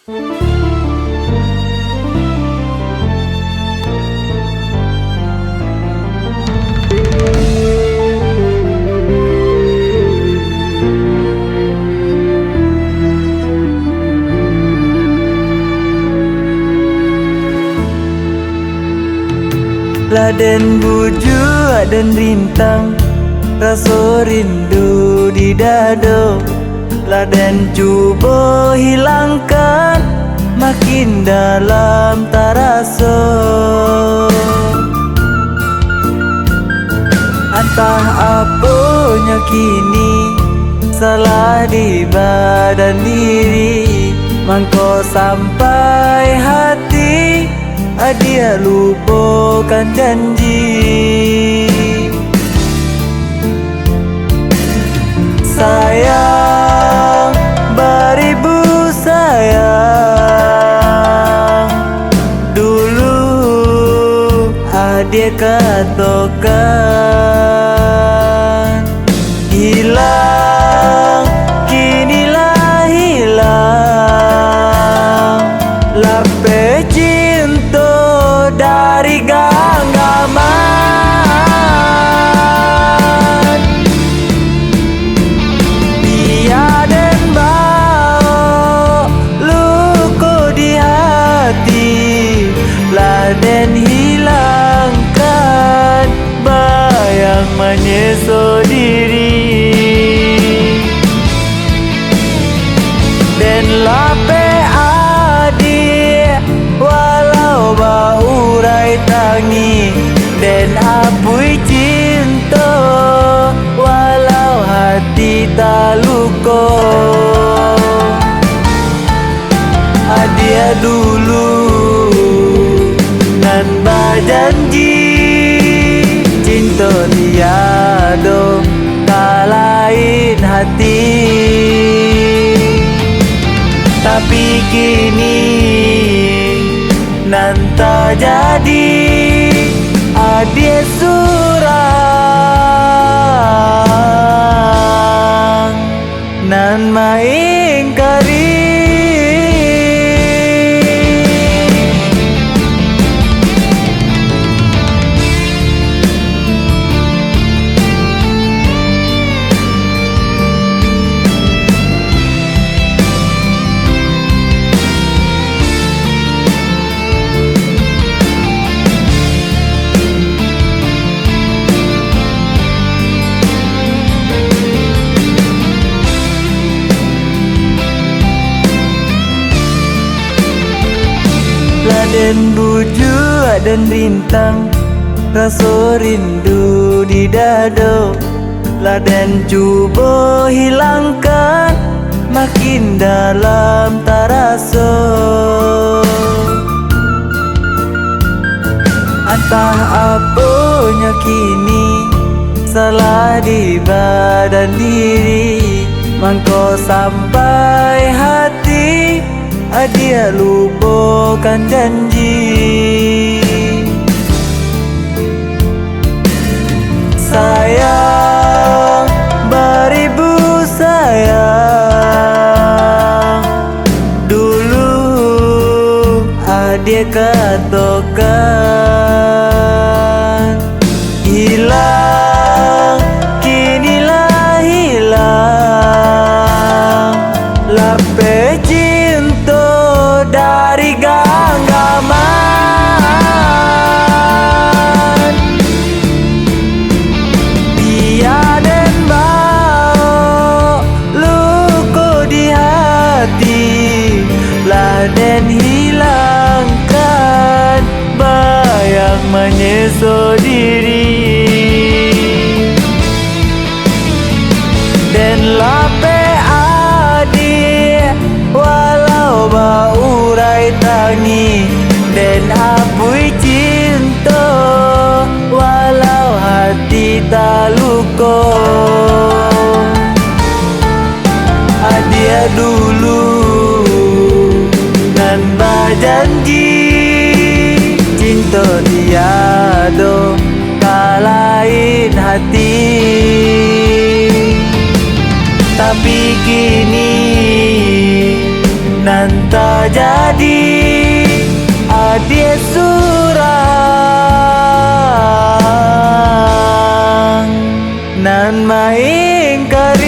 Laden buju dan rintang, rasa rindu di dado. Laden cuba hilangkan, makin dalam tak rasa. Entah apanya kini salah di badan diri, mangko sampai hati dia lupakan janji. Sayang, beribu sayang, dulu dia katakan hilang, kinilah hilang. Lape cinta dari genggaman, tiada bau luka di hati. Laden hilangkan bayang menyesal diri, dan lape walau baurai tangi, dan apui cinta walau hati tak luka. Dia dulu nan berjanji, cinta tiada tak lain hati. Tapi kini nan tak jadi, dia surang nan mengingkari. Laden buju dan rintang, rasa rindu di dado. Laden cuba hilangkan, makin dalam tak rasa. Entah apanya kini salah di badan diri, mangko sampai hati dia lupakan janji. Sayang, beribu sayang, dulu dia katakan hilang, kinilah hilang. Lape cinta dari genggaman, tiada bau luka di hati. Laden hilangkan bayang menyesal diri, dan lape walau baurai tangi, dan apui cinta walau hati tak luka. Dia dulu nan berjanji, cinta tiada tak lain hati. Tapi kini nan tak jadi adik surang nan main kari